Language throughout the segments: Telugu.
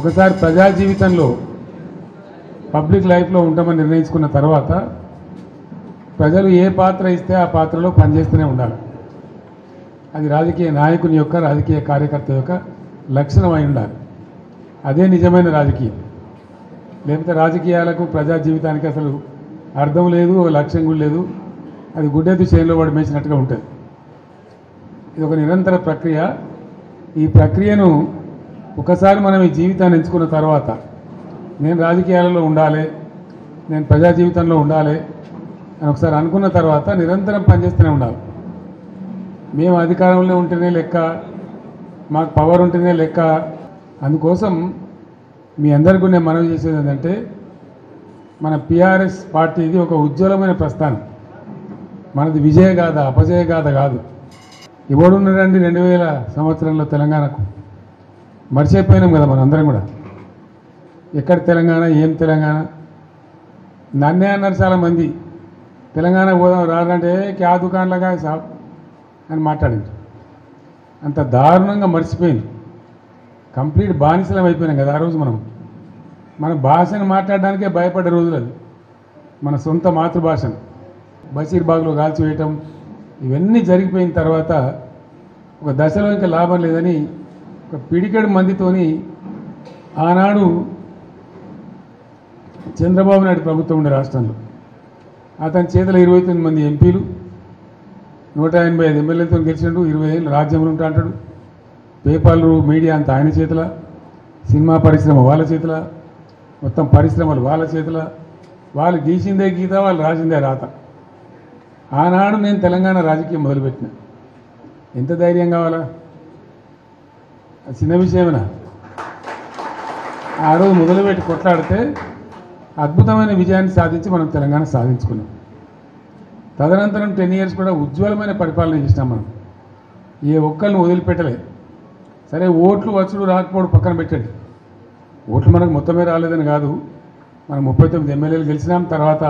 ఒకసారి ప్రజా జీవితంలో పబ్లిక్ లైఫ్లో ఉంటామని నిర్ణయించుకున్న తర్వాత ప్రజలు ఏ పాత్ర ఇస్తే ఆ పాత్రలో పనిచేస్తూనే ఉండాలి. అది రాజకీయ నాయకుని యొక్క రాజకీయ కార్యకర్త యొక్క లక్షణం అయి ఉండాలి. అదే నిజమైన రాజకీయం. లేకపోతే రాజకీయాలకు ప్రజా జీవితానికి అసలు అర్థం లేదు, లక్ష్యం కూడా లేదు. అది గుడ్డెద్దు చేనులో పడి మేసినట్టుగా ఉంటుంది. ఇది ఒక నిరంతర ప్రక్రియ. ఈ ప్రక్రియను ఒకసారి మనం ఈ జీవితాన్ని ఎంచుకున్న తర్వాత నేను రాజకీయాలలో ఉండాలి, నేను ప్రజా జీవితంలో ఉండాలి అని ఒకసారి అనుకున్న తర్వాత నిరంతరం పనిచేస్తూనే ఉండాలి. మేము అధికారంలో ఉంటేనే లెక్క, మాకు పవర్ ఉంటేనే లెక్క. అందుకోసం మీ అందరికీ నేను మనవి చేసేది ఏంటంటే మన పిఆర్ఎస్ పార్టీది ఒక ఉజ్వలమైన ప్రస్థానం. మనది విజయగాథ, అపజయగాథ కాదు. ఎవడున్నారండి 2000 సంవత్సరంలో తెలంగాణకు? మర్చిపోయినాం కదా మనం అందరం కూడా. ఎక్కడ తెలంగాణ, ఏం తెలంగాణ? నన్నే అన్నారు చాలామంది, తెలంగాణ పోదాం రాదంటే క్యా దుకాణంలాగా సాబ్ అని మాట్లాడింది. అంత దారుణంగా మర్చిపోయింది. కంప్లీట్ బానిసలం అయిపోయినాం కదా ఆ రోజు. మన భాషను మాట్లాడడానికే భయపడ్డ రోజులు అది. మన సొంత మాతృభాషను బషీర్బాగ్లో కాల్చివేయటం ఇవన్నీ జరిగిపోయిన తర్వాత ఒక దశలో ఇంకా లాభం లేదని ఒక పిడికెడు మందితోని ఆనాడు చంద్రబాబు నాయుడు ప్రభుత్వం ఉండే రాష్ట్రంలో అతని చేతిలో 29 మంది ఎంపీలు, 185 ఎమ్మెల్యేలతో గెలిచిండు. 20 ఏళ్ళు రాజ్యంలో ఉంటా అంటాడు. పేపర్లు, మీడియా అంతా ఆయన చేతుల, సినిమా పరిశ్రమ వాళ్ళ చేతుల, మొత్తం పరిశ్రమలు వాళ్ళ చేతుల. వాళ్ళు గీసిందే గీత, వాళ్ళు రాసిందే రాత. ఆనాడు నేను తెలంగాణ రాజకీయం మొదలుపెట్టిన. ఎంత ధైర్యం కావాలా? చిన్న విషయమేనా? ఆ రోజు మొదలుపెట్టి కొట్లాడితే అద్భుతమైన విజయాన్ని సాధించి మనం తెలంగాణ సాధించుకున్నాం. తదనంతరం 10 years కూడా ఉజ్వలమైన పరిపాలన చేసినాం మనం. ఏ ఒక్కరిని వదిలిపెట్టలే. సరే, ఓట్లు వచ్చుడు రాకపోవడం పక్కన పెట్టండి. ఓట్లు మనకు మొత్తమే రాలేదని కాదు. మనం 39 ఎమ్మెల్యేలు గెలిచినాం. తర్వాత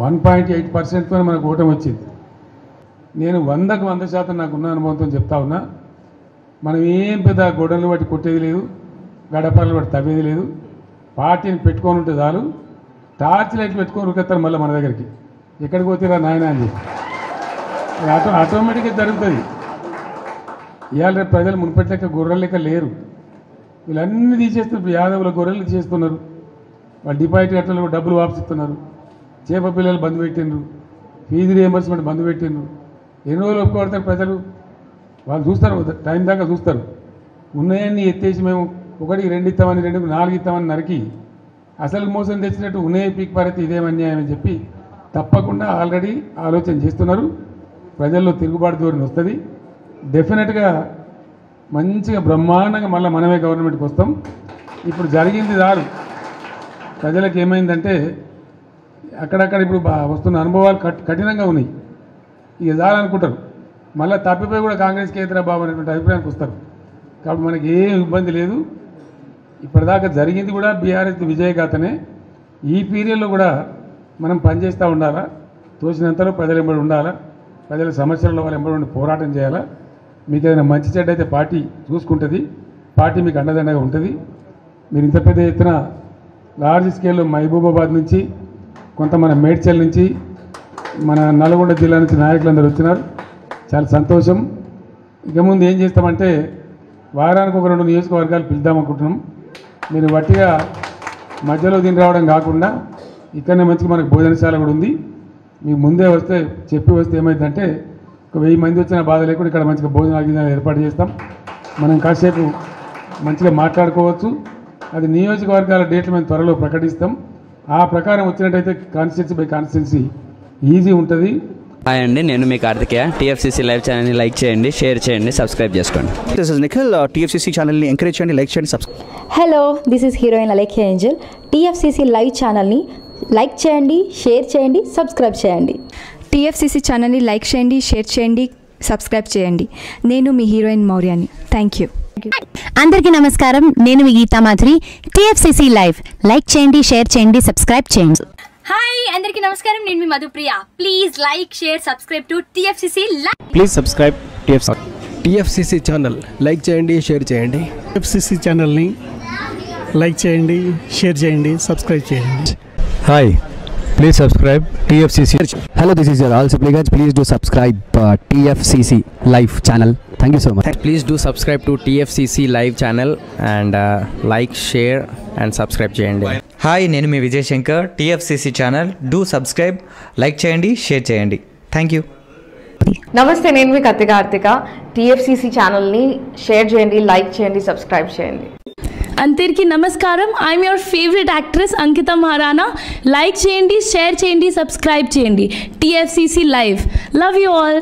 1.8%తో మనకు ఓటమి వచ్చింది. నేను 100కు 100% నాకున్న అనుభవంతో చెప్తా ఉన్నా. మనం ఏం పెద్ద గొడవలు బట్టి కొట్టేది లేదు, గడపలు బట్టి తవ్వేది లేదు. పార్టీని పెట్టుకొని ఉంటే చాలు. టార్చ్ లైట్లు పెట్టుకొని ఉరికెత్తారు మళ్ళీ మన దగ్గరికి. ఎక్కడికి పోతారా నాయన అని చెప్పి ఆటోమేటిక్గా జరుగుతుంది. ఇవాళ రేపు ప్రజలు మునిపెట్టి లెక్క గొర్రెల లెక్క లేరు. వీళ్ళన్నీ తీసేస్తున్నారు. యాదవుల గొర్రెలు తీసేస్తున్నారు. వాళ్ళు డిపాజిట్ కట్టలు డబ్బులు వాపసిస్తున్నారు. చేప పిల్లలు బంద్ పెట్టిండ్రు. ఫీజు రియంబర్స్మెంట్ బంద్ పెట్టిండ్రు. ఎన్ని రోజులు ఒప్పుకోడతారు ప్రజలు? వాళ్ళు చూస్తారు, టైం దాకా చూస్తారు. ఉన్నాయన్నీ ఎత్తేసి మేము 1, 2 ఇస్తామని, 2, 4 ఇస్తామని నరికి అసలు మోసం తెచ్చినట్టు ఉన్నాయి పీక్ పారైతే ఇదేం అన్యాయం అని చెప్పి తప్పకుండా ఆల్రెడీ ఆలోచన చేస్తున్నారు. ప్రజల్లో తిరుగుబాటు ధోరణి వస్తుంది. డెఫినెట్గా మంచిగా బ్రహ్మాండంగా మళ్ళీ మనమే గవర్నమెంట్కి వస్తాం. ఇప్పుడు జరిగింది దారు ప్రజలకు ఏమైందంటే అక్కడక్కడ ఇప్పుడు వస్తున్న అనుభవాలు కఠినంగా ఉన్నాయి. ఇక చాలనుకుంటారు. మళ్ళీ తప్పిపోయి కూడా కాంగ్రెస్కి ఎదురా బాబు అనేటువంటి అభిప్రాయానికి వస్తారు. కాబట్టి మనకి ఏం ఇబ్బంది లేదు. ఇప్పటిదాకా జరిగింది కూడా బీఆర్ఎస్ విజయగాథనే. ఈ పీరియడ్లో కూడా మనం పనిచేస్తూ ఉండాలా. తోచినంతలో ప్రజలు ఎంబడి ఉండాలా. ప్రజల సమస్యలలో వాళ్ళు ఎంబడి ఉండి పోరాటం చేయాలా. మీకు ఏదైనా మంచి చెడ్డ అయితే పార్టీ చూసుకుంటుంది. పార్టీ మీకు అండదండగా ఉంటుంది. మీరు ఇంత పెద్ద ఎత్తున లార్జ్ స్కేల్లో మహబూబాబాద్ నుంచి, కొంత మన మేడ్చల్ నుంచి, మన నల్గొండ జిల్లా నుంచి నాయకులందరూ వచ్చినారు. చాలా సంతోషం. ఇక ముందు ఏం చేస్తామంటే వారానికి ఒక 2 నియోజకవర్గాలు పిలుద్దామనుకుంటున్నాం. మీరు వట్టిగా మధ్యలో దీని రావడం కాకుండా ఇక్కడనే మంచిగా మనకు భోజనశాల కూడా ఉంది. మీకు ముందే వస్తే చెప్పి వస్తే ఏమైందంటే ఒక 1000 మంది వచ్చిన బాధ లేకుండా ఇక్కడ మంచిగా భోజనాలు ఏర్పాటు చేస్తాం. మనం కాసేపు మంచిగా మాట్లాడుకోవచ్చు. అది నియోజకవర్గాల డేట్లు మేము త్వరలో ప్రకటిస్తాం. ఆ ప్రకారం వచ్చినట్టయితే కాన్స్టిట్యున్సీ బై కాన్స్టిట్యున్సీ ఈజీ ఉంటుంది. హాయ్ అండి, నేను మీ కార్తికేయ. టీఎఫ్సీసీ లైవ్ ఛానల్ని లైక్ చేయండి, షేర్ చేయండి, సబ్స్క్రైబ్ చేసుకోండి. This is Nikhil. టీఎఫ్సీసీ ఛానల్ని ఎంకరేజ్ చేయండి, లైక్ చేయండి, subscribe. Hello, this is heroine Alekhya angel. TFCC live ఛానల్ని లైక్ చేయండి, షేర్ చేయండి, సబ్స్క్రైబ్ చేయండి. టీఎఫ్సీసీ ఛానల్ని లైక్ చేయండి, షేర్ చేయండి, సబ్స్క్రైబ్ చేయండి. నేను మీ హీరోయిన్ మౌర్యాని. Thank you. అందరికీ నమస్కారం, నేను మీ Geetha Madhuri. TFCC live like చేయండి, షేర్ చేయండి, సబ్స్క్రైబ్ చేయండి. హాయ్ అందరికీ నమస్కారం, నేను మీ Madhupriya. Please like, share, subscribe to TFCC live. Please subscribe TFCC channel like చేయండి, షేర్ చేయండి. టీఎఫ్సీసీ ఛానల్ని లైక్ చేయండి, షేర్ చేయండి, సబ్స్క్రైబ్ చేయండి. Hi, please subscribe TFCC. Hello, this is your all supplicants. Please do subscribe TFCC Live channel. Thank you so much. Please do subscribe to TFCC live channel and like, share and subscribe చేయండి. హాయ్, నేను మీ Vijay Shankar. TFCC channel do subscribe, like చేయండి, షేర్ చేయండి. Thank you. నమస్తే, నేను మీ కార్తిక. TFCC ఛానల్ని షేర్ చేయండి, లైక్ చేయండి, సబ్స్క్రైబ్ చేయండి. అందరికీ నమస్కారం. I'm your favourite actress Ankita Maharana. Like చేయండి, షేర్ చేయండి, సబ్స్క్రైబ్ చేయండి. TFCC live. Love you all.